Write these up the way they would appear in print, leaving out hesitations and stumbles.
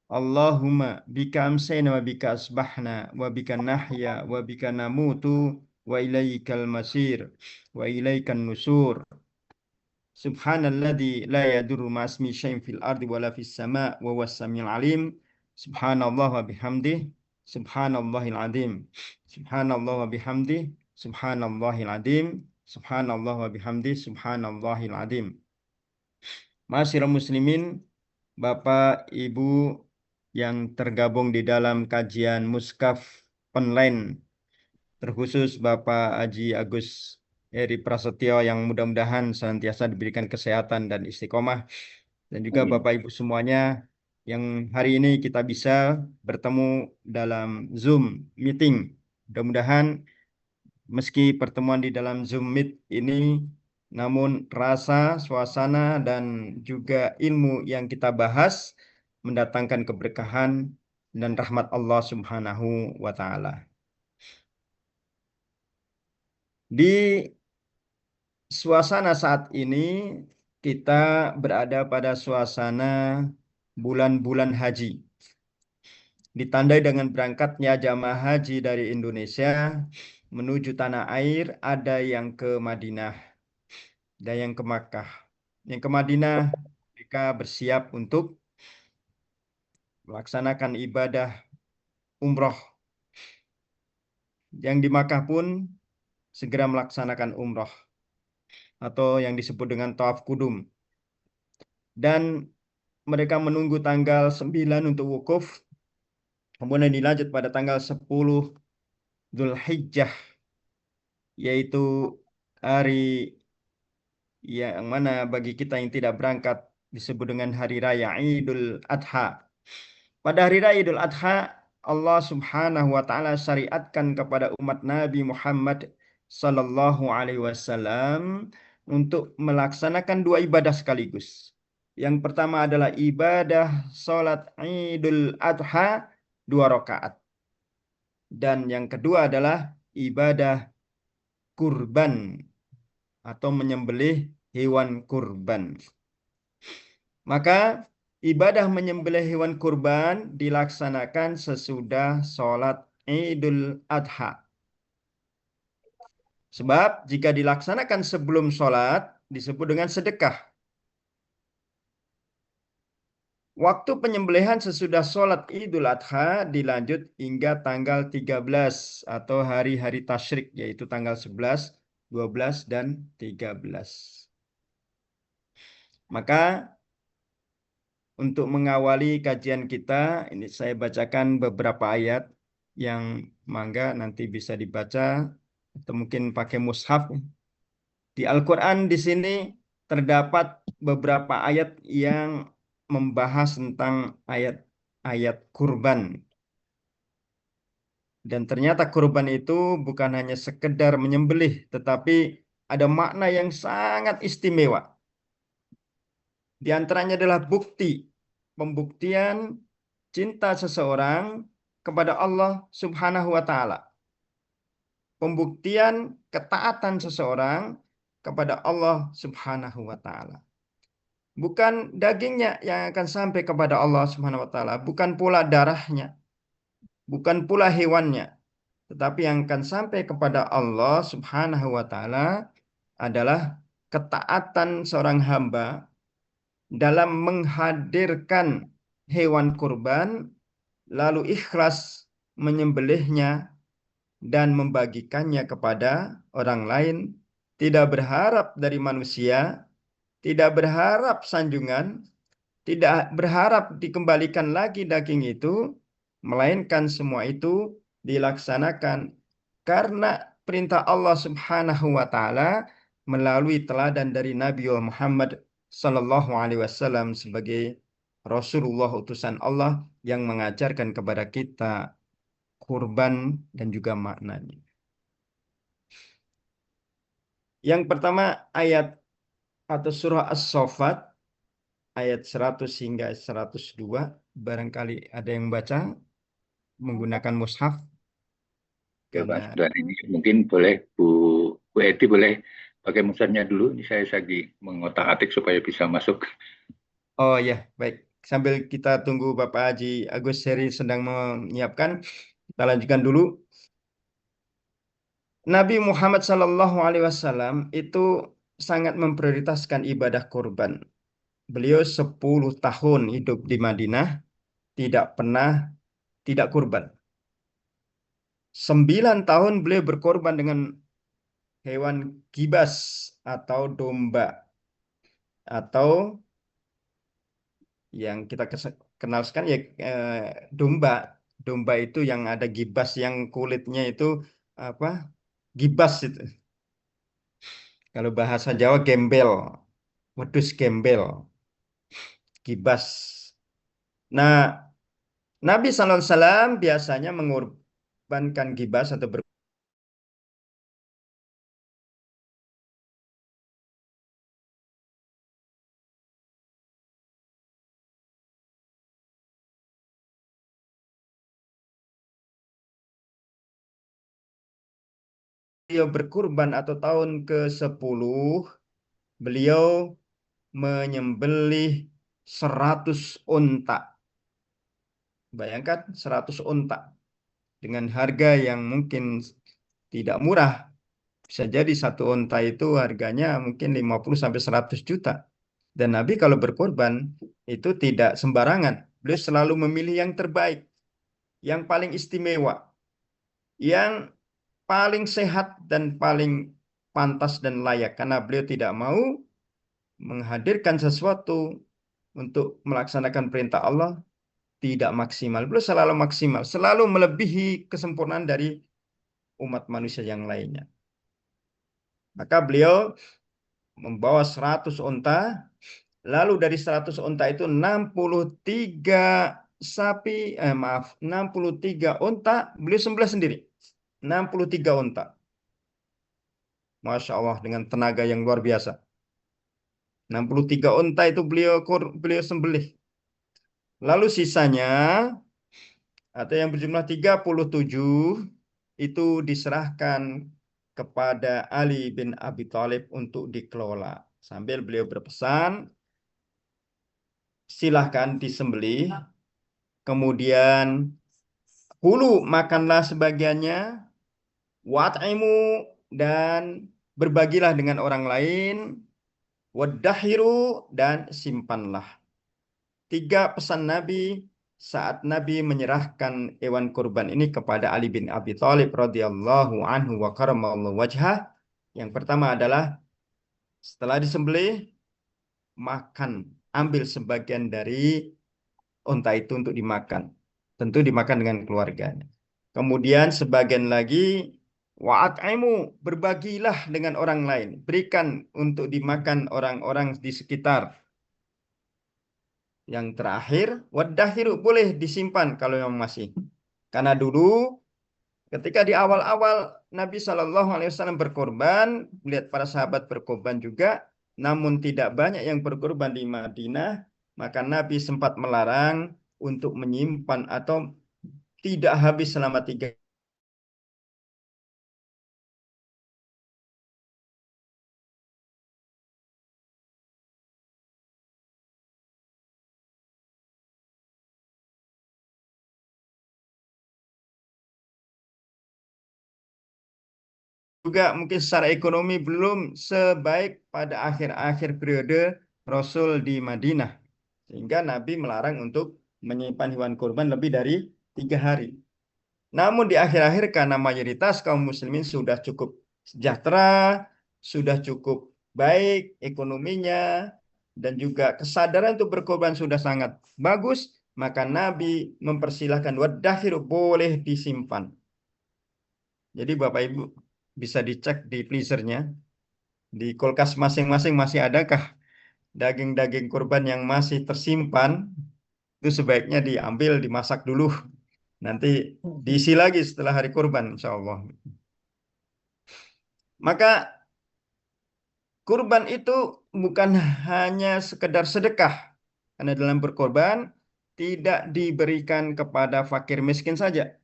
Allahumma bika amsayna wa bika asbahna wa bika nahya wa bika namutu wa ilaikal masir wa ilaikan nusur. Subhanalladzi la yadurru ma'asmi syai'in fil ardi wala fis sama' wa huwas samiul alim. Subhanallah wa bihamdih. Subhanallahil azim. Subhanallah wa bihamdih. Subhanallahil azim. Subhanallah wa bihamdih. Subhanallahil azim. Ma'asyiral muslimin, Bapak, Ibu yang tergabung di dalam kajian Muskaf online, terkhusus Bapak Haji Agus Eri Prasetyo yang mudah-mudahan senantiasa diberikan kesehatan dan istiqomah, dan juga Amin. Bapak Ibu semuanya yang hari ini kita bisa bertemu dalam Zoom meeting. Mudah-mudahan meski pertemuan di dalam Zoom Meet ini, namun rasa, suasana, dan juga ilmu yang kita bahas mendatangkan keberkahan dan rahmat Allah Subhanahu wa Ta'ala. Di suasana saat ini, kita berada pada suasana bulan-bulan haji. Ditandai dengan berangkatnya jamaah haji dari Indonesia menuju tanah air, ada yang ke Madinah, ada yang ke Makkah. Yang ke Madinah, mereka bersiap untuk melaksanakan ibadah umroh. Yang di Makkah pun segera melaksanakan umroh atau yang disebut dengan tawaf kudum. Dan mereka menunggu tanggal 9 untuk wukuf, kemudian dilanjut pada tanggal 10 Dzulhijjah, yaitu hari yang mana bagi kita yang tidak berangkat disebut dengan hari raya Idul Adha. Pada hari raya Idul Adha, Allah Subhanahu wa taala syariatkan kepada umat Nabi Muhammad sallallahu alaihi wasallam untuk melaksanakan dua ibadah sekaligus. Yang pertama adalah ibadah salat Idul Adha 2 rakaat. Dan yang kedua adalah ibadah kurban atau menyembelih hewan kurban. Maka ibadah menyembelih hewan kurban dilaksanakan sesudah sholat Idul Adha. Sebab jika dilaksanakan sebelum sholat disebut dengan sedekah. Waktu penyembelihan sesudah sholat Idul Adha dilanjut hingga tanggal 13 atau hari-hari tasyrik, yaitu tanggal 11, 12, dan 13. Maka untuk mengawali kajian kita, ini saya bacakan beberapa ayat yang mangga nanti bisa dibaca atau mungkin pakai mushaf. Di Al-Quran di sini terdapat beberapa ayat yang membahas tentang ayat-ayat kurban. Dan ternyata kurban itu bukan hanya sekedar menyembelih, tetapi ada makna yang sangat istimewa. Di antaranya adalah pembuktian cinta seseorang kepada Allah Subhanahu wa taala. Pembuktian ketaatan seseorang kepada Allah Subhanahu wa taala. Bukan dagingnya yang akan sampai kepada Allah Subhanahu wa taala, bukan pula darahnya, bukan pula hewannya, tetapi yang akan sampai kepada Allah Subhanahu wa taala adalah ketaatan seorang hamba dalam menghadirkan hewan kurban, lalu ikhlas menyembelihnya dan membagikannya kepada orang lain, tidak berharap dari manusia, tidak berharap sanjungan, tidak berharap dikembalikan lagi daging itu, melainkan semua itu dilaksanakan karena perintah Allah Subhanahu wa taala melalui teladan dari Nabi Muhammad sallallahu alaihi wasallam sebagai Rasulullah utusan Allah yang mengajarkan kepada kita kurban dan juga maknanya. Yang pertama ayat atau surah As-Saffat ayat 100 hingga 102, barangkali ada yang baca menggunakan mushaf Oke, Mas. karena Dan ini mungkin boleh Bu Eti boleh pakai musernya dulu. Ini saya lagi mengotak-atik supaya bisa masuk. oh ya baik. sambil kita tunggu Bapak Haji Agus Heri sedang menyiapkan, kita lanjutkan dulu. Nabi Muhammad SAW itu sangat memprioritaskan ibadah kurban. Beliau 10 tahun hidup di Madinah, tidak pernah tidak kurban. 9 tahun beliau berkorban dengan hewan gibas atau domba, atau yang kita kenal sekarang ya domba. Domba itu yang ada gibas, yang kulitnya itu apa? Gibas itu. Kalau bahasa Jawa gembel, wedus gembel, gibas. Nah, Nabi SAW biasanya mengorbankan gibas atau beliau berkurban atau tahun ke-10, beliau menyembelih 100 unta. Bayangkan 100 unta dengan harga yang mungkin tidak murah. Bisa jadi satu unta itu harganya mungkin 50 sampai 100 juta. Dan Nabi kalau berkorban itu tidak sembarangan. Beliau selalu memilih yang terbaik, yang paling istimewa, yang paling sehat dan paling pantas dan layak. Karena beliau tidak mau menghadirkan sesuatu untuk melaksanakan perintah Allah tidak maksimal. Beliau selalu maksimal, selalu melebihi kesempurnaan dari umat manusia yang lainnya. Maka beliau membawa 100 unta, lalu dari 100 unta itu 63 sapi, 63 unta beliau sembelih sendiri. 63 unta. Masya Allah, dengan tenaga yang luar biasa. 63 unta itu beliau sembelih. Lalu sisanya atau yang berjumlah 37 itu diserahkan kepada Ali bin Abi Thalib untuk dikelola. Sambil beliau berpesan, silahkan disembelih, kemudian hulu makanlah sebagiannya, wat'imu dan berbagilah dengan orang lain, wadahiru dan simpanlah. 3 pesan Nabi saat Nabi menyerahkan hewan kurban ini kepada Ali bin Abi Thalib radhiyallahu anhu wa karamallahu wajhah. Yang pertama adalah setelah disembelih, makan, ambil sebagian dari unta itu untuk dimakan. Tentu dimakan dengan keluarganya. Kemudian sebagian lagi wa'at'imu, berbagilah dengan orang lain, berikan untuk dimakan orang-orang di sekitar. Yang terakhir, wadahiru, boleh disimpan kalau yang masih. Karena dulu ketika di awal-awal Nabi SAW berkorban, melihat para sahabat berkorban juga, namun tidak banyak yang berkorban di Madinah, maka Nabi sempat melarang untuk menyimpan atau tidak habis selama 3 juga mungkin secara ekonomi belum sebaik pada akhir-akhir periode Rasul di Madinah. Sehingga Nabi melarang untuk menyimpan hewan kurban lebih dari 3 hari. Namun di akhir-akhir karena mayoritas kaum muslimin sudah cukup sejahtera, sudah cukup baik ekonominya, dan juga kesadaran untuk berkorban sudah sangat bagus, maka Nabi mempersilahkan wadahiru, boleh disimpan. Jadi Bapak Ibu bisa dicek di freezernya, di kulkas masing-masing masih adakah daging-daging kurban yang masih tersimpan, itu sebaiknya diambil, dimasak dulu. Nanti diisi lagi setelah hari kurban, insya Allah. Maka kurban itu bukan hanya sekedar sedekah. Karena dalam berkorban tidak diberikan kepada fakir miskin saja.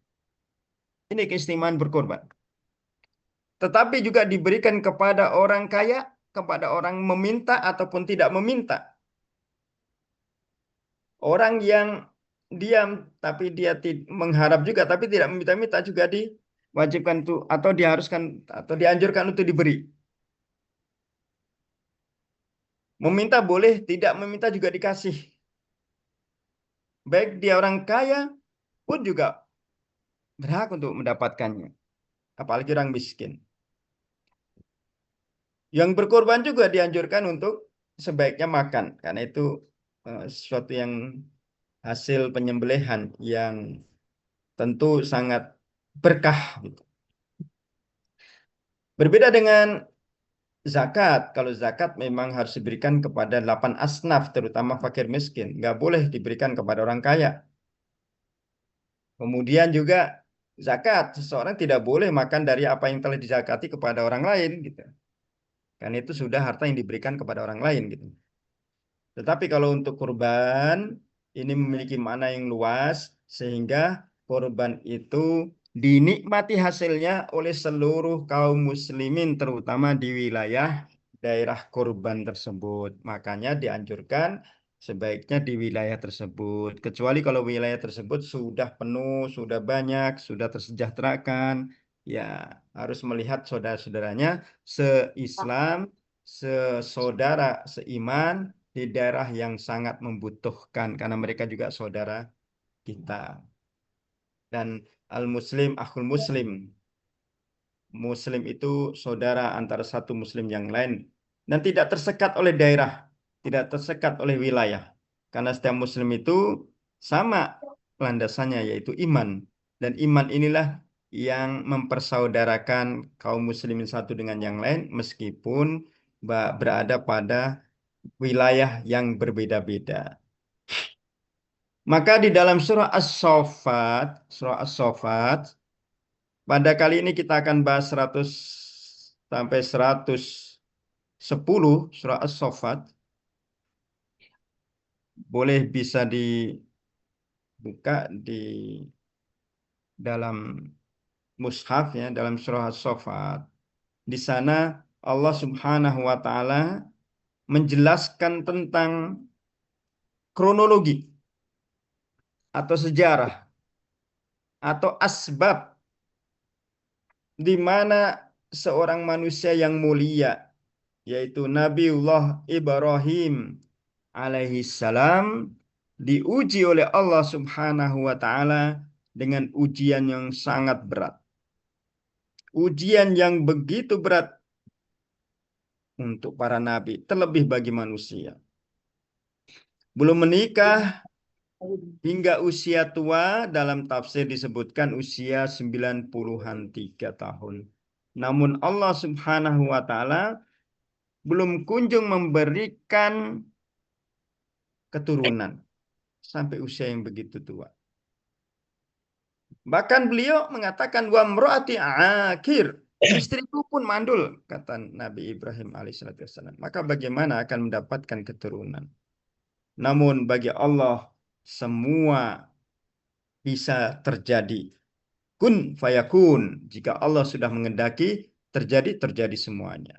Ini keistimewaan berkorban. Tetapi juga diberikan kepada orang kaya, kepada orang meminta ataupun tidak meminta. Orang yang diam tapi dia mengharap juga tapi tidak meminta-minta juga diwajibkan itu atau diharuskan atau dianjurkan untuk diberi. Meminta boleh, tidak meminta juga dikasih. Baik dia orang kaya pun juga berhak untuk mendapatkannya, apalagi orang miskin. Yang berkorban juga dianjurkan untuk sebaiknya makan, karena itu sesuatu yang hasil penyembelihan yang tentu sangat berkah, gitu. Berbeda dengan zakat. Kalau zakat memang harus diberikan kepada 8 asnaf, terutama fakir miskin. Nggak boleh diberikan kepada orang kaya. Kemudian juga zakat. Seseorang tidak boleh makan dari apa yang telah dizakati kepada orang lain, gitu. Karena itu sudah harta yang diberikan kepada orang lain, gitu. Tetapi kalau untuk kurban, ini memiliki makna yang luas, sehingga kurban itu dinikmati hasilnya oleh seluruh kaum muslimin, terutama di wilayah daerah kurban tersebut. Makanya dianjurkan sebaiknya di wilayah tersebut. Kecuali kalau wilayah tersebut sudah penuh, sudah banyak, sudah tersejahterakan, ya harus melihat saudara-saudaranya se-Islam, sesaudara, seiman di daerah yang sangat membutuhkan karena mereka juga saudara kita. Dan al-muslim akhul muslim. Muslim itu saudara antara satu muslim yang lain dan tidak tersekat oleh daerah, tidak tersekat oleh wilayah. Karena setiap muslim itu sama landasannya yaitu iman. Dan iman inilah yang mempersaudarakan kaum muslimin satu dengan yang lain meskipun berada pada wilayah yang berbeda-beda. Maka di dalam surah As-Saffat, pada kali ini kita akan bahas 100 sampai 110 surah As-Saffat. Boleh bisa dibuka di dalam mushaf ya, dalam surah As-Saffat. Di sana Allah Subhanahu wa taala menjelaskan tentang kronologi atau sejarah atau asbab di mana seorang manusia yang mulia yaitu Nabiullah Ibrahim alaihi salam diuji oleh Allah Subhanahu wa taala dengan ujian yang sangat berat. Ujian yang begitu berat untuk para nabi, terlebih bagi manusia. Belum menikah hingga usia tua, dalam tafsir disebutkan usia 90-an 3 tahun. Namun Allah Subhanahu wa taala belum kunjung memberikan keturunan sampai usia yang begitu tua. Bahkan beliau mengatakan wa mraati akir, istriku pun mandul, kata Nabi Ibrahim alaihissalam. Maka bagaimana akan mendapatkan keturunan? Namun bagi Allah semua bisa terjadi. Kun fayakun. Jika Allah sudah mengendaki, terjadi, terjadi semuanya.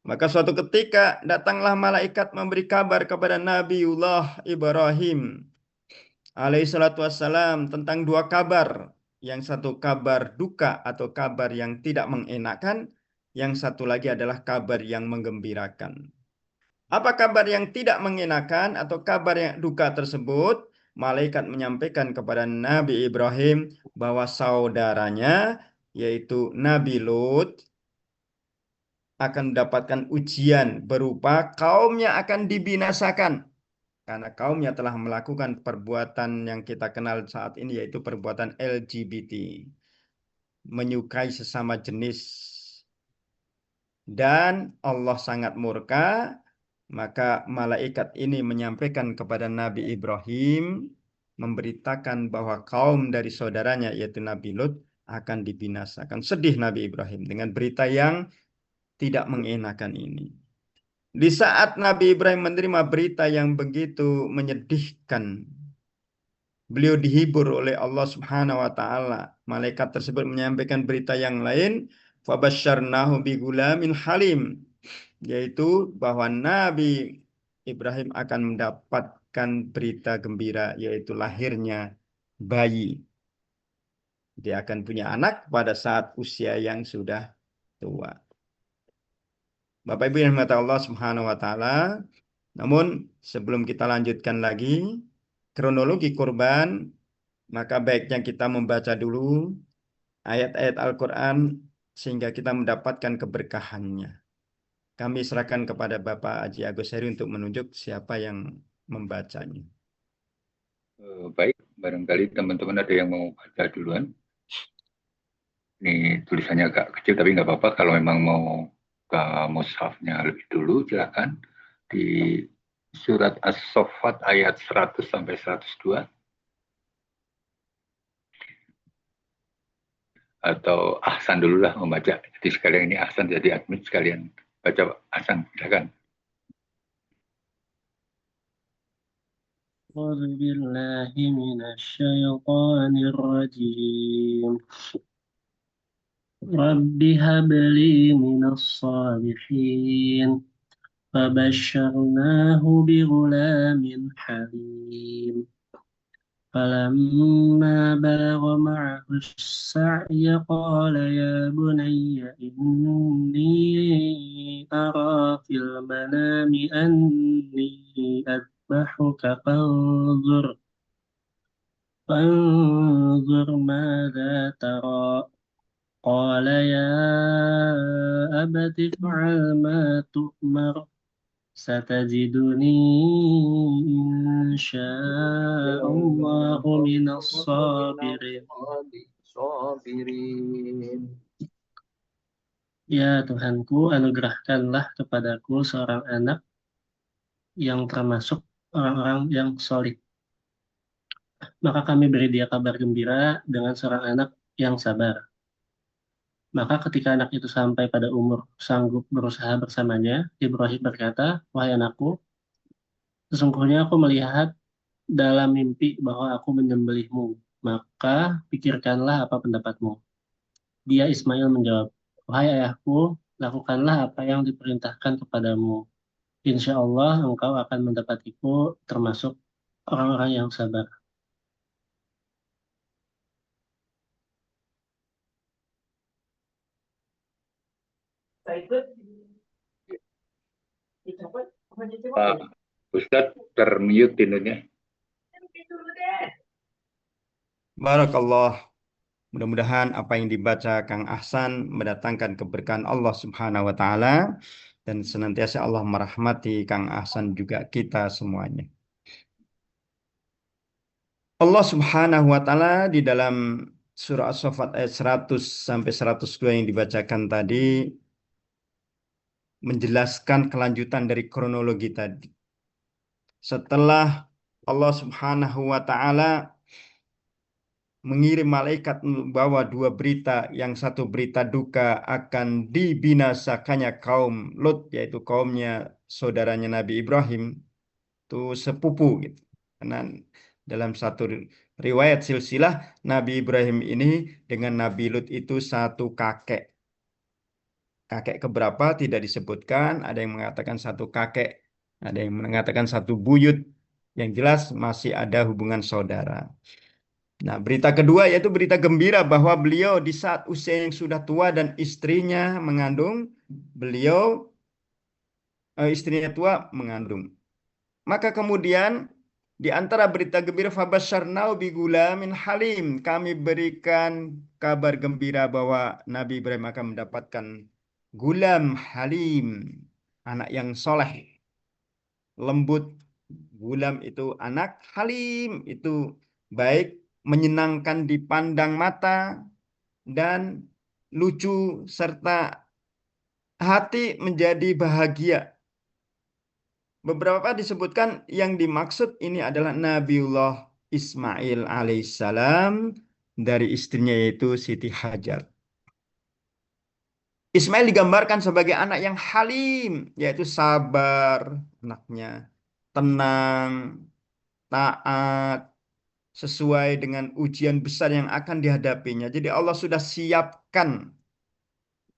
Maka suatu ketika datanglah malaikat memberi kabar kepada Nabiullah Ibrahim alaihi salatu wassalam tentang dua kabar. Yang satu kabar duka atau kabar yang tidak mengenakan. Yang satu lagi adalah kabar yang menggembirakan. Apa kabar yang tidak mengenakan atau kabar yang duka tersebut? Malaikat menyampaikan kepada Nabi Ibrahim bahwa saudaranya yaitu Nabi Lut akan mendapatkan ujian berupa kaumnya akan dibinasakan karena kaumnya telah melakukan perbuatan yang kita kenal saat ini yaitu perbuatan LGBT, menyukai sesama jenis, dan Allah sangat murka. Maka malaikat ini menyampaikan kepada Nabi Ibrahim memberitakan bahwa kaum dari saudaranya yaitu Nabi Lut akan dibinasakan. Sedih Nabi Ibrahim dengan berita yang tidak mengenakan ini. Di saat Nabi Ibrahim menerima berita yang begitu menyedihkan, beliau dihibur oleh Allah Subhanahu wa taala. Malaikat tersebut menyampaikan berita yang lain, fabasyarnahu bigulamin halim, yaitu bahwa Nabi Ibrahim akan mendapatkan mendapatkan berita gembira, yaitu lahirnya bayi. Dia akan punya anak pada saat usia yang sudah tua. Bapak Ibu yang dimata Allah Subhanahu wa taala, namun sebelum kita lanjutkan lagi kronologi kurban, maka baiknya kita membaca dulu ayat-ayat Al-Quran sehingga kita mendapatkan keberkahannya. Kami serahkan kepada Bapak Haji Agus Heri untuk menunjuk siapa yang membacanya. Baik, barangkali teman-teman ada yang mau baca duluan. Ini tulisannya agak kecil, tapi nggak apa-apa. Kalau memang mau ke mushafnya lebih dulu, silakan. Di surat As-Saffat ayat 100 sampai 102. Atau Ahsan dulu lah membaca. Jadi sekalian ini Ahsan jadi admin, sekalian baca Ahsan, silakan. أعوذ بالله من الشيطان الرجيم رب هب لي من الصالحين فبشرناه بغلام حليم فلما بلغ معه السعي قال يا بني إني أرى في المنام أني أذبحك فانظر ماذا ترى قال يا أبت افعل ما تؤمر ستجدني إن شاء الله من الصابرين. Ya Tuhanku, anugerahkanlah kepadaku seorang anak yang termasuk orang-orang yang solih. Maka kami beri dia kabar gembira dengan seorang anak yang sabar. Maka ketika anak itu sampai pada umur sanggup berusaha bersamanya, Ibrahim berkata, "Wahai anakku, sesungguhnya aku melihat dalam mimpi bahwa aku menyembelihmu. Maka pikirkanlah apa pendapatmu." Dia Ismail menjawab, "Wahai ayahku, lakukanlah apa yang diperintahkan kepadamu. Insya Allah engkau akan mendapatiku termasuk orang-orang yang sabar." Pak Ustadz, termute pintunya. Barakallah. Mudah-mudahan apa yang dibaca Kang Ahsan mendatangkan keberkahan Allah Subhanahu wa taala dan senantiasa Allah merahmati Kang Ahsan juga kita semuanya. Allah Subhanahu wa taala di dalam surah As-Saffat ayat 100 sampai 102 yang dibacakan tadi menjelaskan kelanjutan dari kronologi tadi. Setelah Allah Subhanahu wa taala mengirim malaikat membawa dua berita, yang satu berita duka akan dibinasakannya kaum Lut, yaitu kaumnya saudaranya Nabi Ibrahim, itu sepupu gitu. Karena dalam satu riwayat silsilah Nabi Ibrahim ini dengan Nabi Lut itu satu kakek. Kakek keberapa tidak disebutkan, ada yang mengatakan satu kakek, ada yang mengatakan satu buyut. Yang jelas masih ada hubungan saudara. Nah, berita kedua yaitu berita gembira bahwa beliau di saat usia yang sudah tua dan istrinya mengandung, istrinya tua mengandung. Maka kemudian di antara berita gembira fabasyarnau bigulamin halim, kami berikan kabar gembira bahwa Nabi Ibrahim akan mendapatkan gulam halim, anak yang soleh, lembut. Gulam itu anak, halim itu baik, menyenangkan dipandang mata, dan lucu serta hati menjadi bahagia. Beberapa disebutkan yang dimaksud ini adalah Nabiullah Ismail alaihissalam dari istrinya yaitu Siti Hajar. Ismail digambarkan sebagai anak yang halim, yaitu sabar, anaknya tenang, taat, sesuai dengan ujian besar yang akan dihadapinya. Jadi Allah sudah siapkan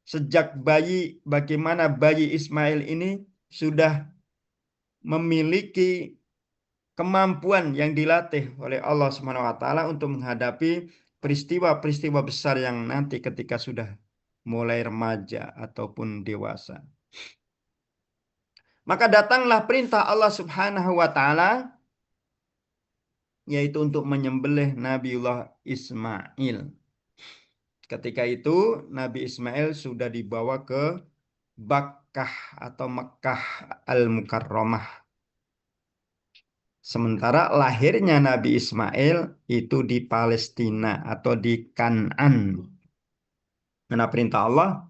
sejak bayi, bagaimana bayi Ismail ini sudah memiliki kemampuan yang dilatih oleh Allah Subhanahu wa taala untuk menghadapi peristiwa-peristiwa besar yang nanti ketika sudah mulai remaja ataupun dewasa. Maka datanglah perintah Allah Subhanahu wa taala yaitu untuk menyembelih Nabiullah Ismail. Ketika itu Nabi Ismail sudah dibawa ke Bakkah atau Mekkah Al-Mukarramah. Sementara lahirnya Nabi Ismail itu di Palestina atau di Kan'an. Karena perintah Allah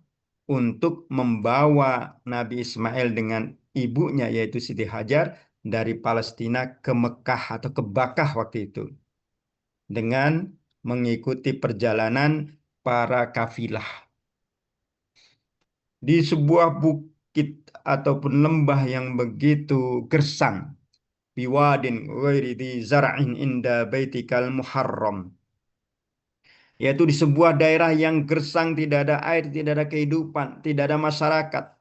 untuk membawa Nabi Ismail dengan ibunya yaitu Siti Hajar dari Palestina ke Mekkah atau ke Bakkah waktu itu. Dengan mengikuti perjalanan para kafilah. Di sebuah bukit ataupun lembah yang begitu gersang. Biwadin ghairi dzi zar'in inda baitikal muharram. Yaitu di sebuah daerah yang gersang, tidak ada air, tidak ada kehidupan, tidak ada masyarakat.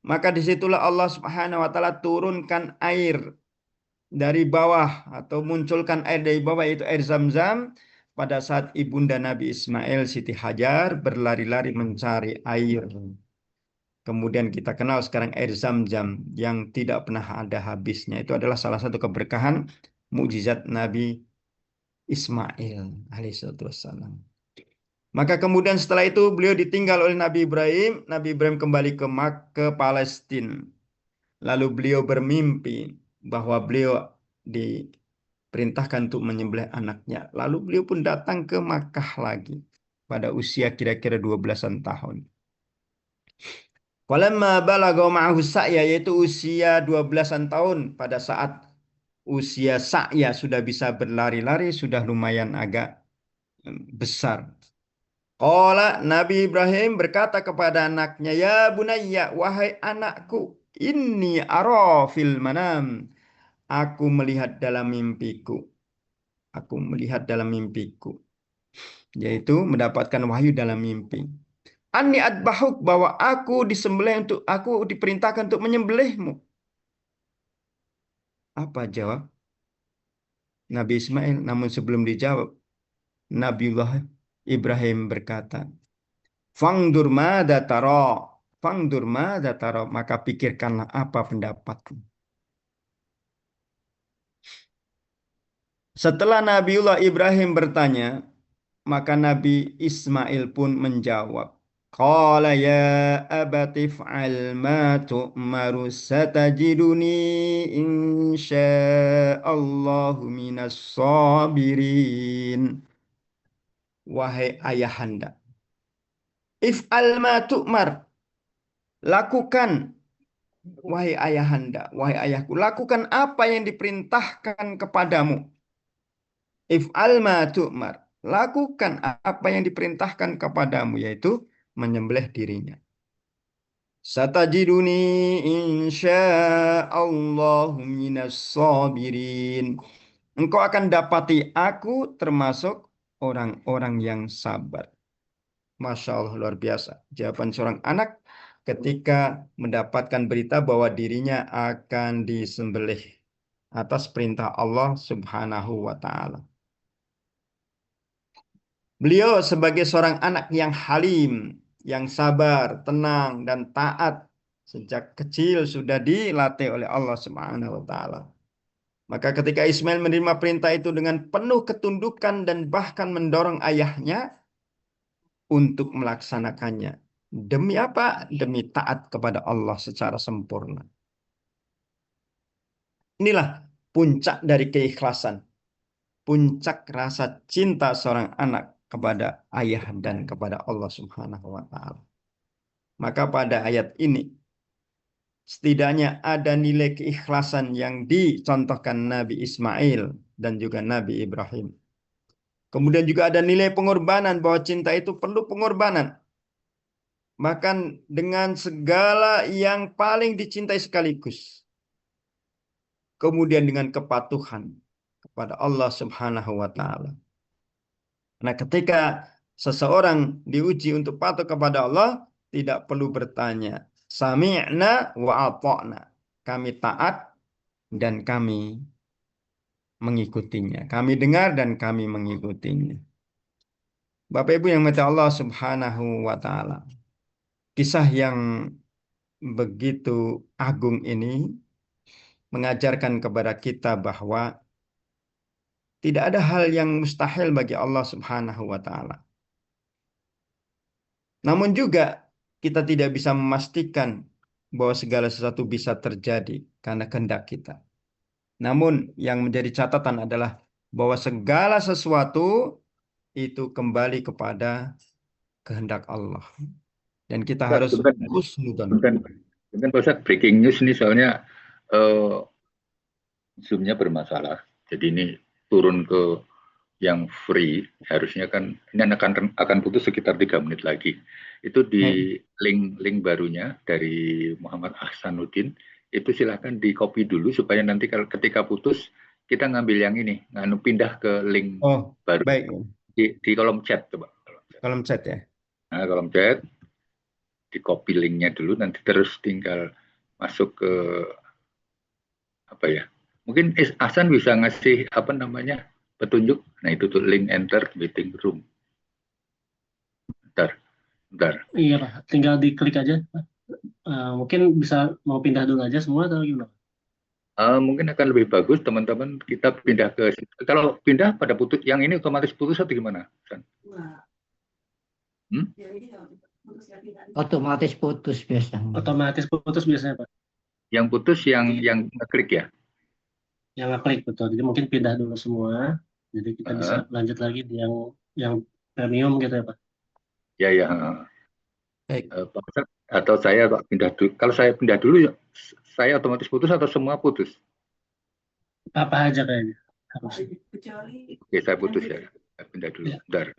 Maka disitulah Allah Subhanahu wa taala turunkan air dari bawah atau munculkan air dari bawah yaitu air Zam-Zam pada saat ibunda Nabi Ismail Siti Hajar berlari-lari mencari air. Kemudian kita kenal sekarang air Zam-Zam yang tidak pernah ada habisnya. Itu adalah salah satu keberkahan mukjizat Nabi Ismail alaihissalam. Maka kemudian setelah itu beliau ditinggal oleh Nabi Ibrahim. Nabi Ibrahim kembali ke Palestina. Lalu beliau bermimpi bahwa beliau diperintahkan untuk menyembelih anaknya. Lalu beliau pun datang ke Makkah lagi pada usia kira-kira 12-an tahun. Walamma balagha ma'ahu sa'ya, yaitu usia 12-an tahun, pada saat usia sa'ya sudah bisa berlari-lari, sudah lumayan agak besar. Qala, Nabi Ibrahim berkata kepada anaknya, ya bunayya, wahai anakku, inni ara fil manam, aku melihat dalam mimpiku. Aku melihat dalam mimpiku. Yaitu mendapatkan wahyu dalam mimpi. Anni adbahuk, bahwa aku diperintahkan untuk menyembelihmu. Apa jawab Nabi Ismail? Namun sebelum dijawab, Nabiullah Ibrahim berkata, Fangdur madza tara. Fangdur madza tara, maka pikirkanlah apa pendapatmu. Setelah Nabiullah Ibrahim bertanya, maka Nabi Ismail pun menjawab, Qala ya abati fa'al ma tu'maru satajiduni insya'allahu minas sabirin. Wahai ayahanda, if'al ma tu'mar, lakukan, wahai ayahanda, wahai ayahku, lakukan apa yang diperintahkan kepadamu. If'al ma tu'mar, lakukan apa yang diperintahkan kepadamu, yaitu menyembelih dirinya. Satajiduni insya'allahu minas sabirin. Engkau akan dapati aku termasuk orang-orang yang sabar. Masya Allah, luar biasa. Jawaban seorang anak ketika mendapatkan berita bahwa dirinya akan disembelih atas perintah Allah Subhanahu wa ta'ala. Beliau sebagai seorang anak yang halim, yang sabar, tenang, dan taat, sejak kecil sudah dilatih oleh Allah Subhanahu wa ta'ala. Maka ketika Ismail menerima perintah itu dengan penuh ketundukan dan bahkan mendorong ayahnya untuk melaksanakannya. Demi apa? Demi taat kepada Allah secara sempurna. Inilah puncak dari keikhlasan. Puncak rasa cinta seorang anak kepada ayah dan kepada Allah Subhanahu wa ta'ala. Maka pada ayat ini setidaknya ada nilai keikhlasan yang dicontohkan Nabi Ismail dan juga Nabi Ibrahim. Kemudian juga ada nilai pengorbanan, bahwa cinta itu perlu pengorbanan. Bahkan dengan segala yang paling dicintai sekaligus. Kemudian dengan kepatuhan kepada Allah Subhanahu wa ta'ala. Nah, ketika seseorang diuji untuk patuh kepada Allah, tidak perlu bertanya, sami'na wa ata'na. Kami taat dan kami mengikutinya. Kami dengar dan kami mengikutinya. Bapak Ibu yang mati Allah Subhanahu wa taala. Kisah yang begitu agung ini mengajarkan kepada kita bahwa tidak ada hal yang mustahil bagi Allah Subhanahu wa taala. Namun juga kita tidak bisa memastikan bahwa segala sesuatu bisa terjadi karena kehendak kita. Namun yang menjadi catatan adalah bahwa segala sesuatu itu kembali kepada kehendak Allah. Dan kita harus husnudzon. Mungkin Pak Ustadz, breaking news nih soalnya Zoom-nya bermasalah. Jadi ini turun ke yang free, harusnya kan ini akan putus sekitar 3 menit lagi. Itu di link barunya dari Muhammad Ahsanuddin, itu silahkan di copy dulu supaya nanti kalau ketika putus kita ngambil yang ini, pindah ke link baru. Baik. Di kolom chat coba. Kolom chat ya. Nah, kolom chat di copy linknya dulu, nanti terus tinggal masuk ke apa ya? Mungkin Ahsan bisa ngasih apa namanya petunjuk. Nah itu tuh link enter meeting room. Bentar. Iya Pak, tinggal diklik aja. Mungkin bisa mau pindah dulu aja semua atau gimana? Mungkin akan lebih bagus teman-teman kita pindah ke, kalau pindah pada putus, yang ini otomatis putus atau gimana? Otomatis putus biasanya. Otomatis putus biasanya Pak. Yang putus yang ngeklik ya? Yang ngeklik betul. Jadi mungkin pindah dulu semua. Jadi kita bisa lanjut lagi di yang premium gitu ya Pak. Ya. Baik. Pak Ustadz, atau saya Pak pindah dulu. Kalau saya pindah dulu, saya otomatis putus atau semua putus? Apa aja kayaknya harus. Oke, saya putus ya. Saya pindah dulu. Ya. Bentar.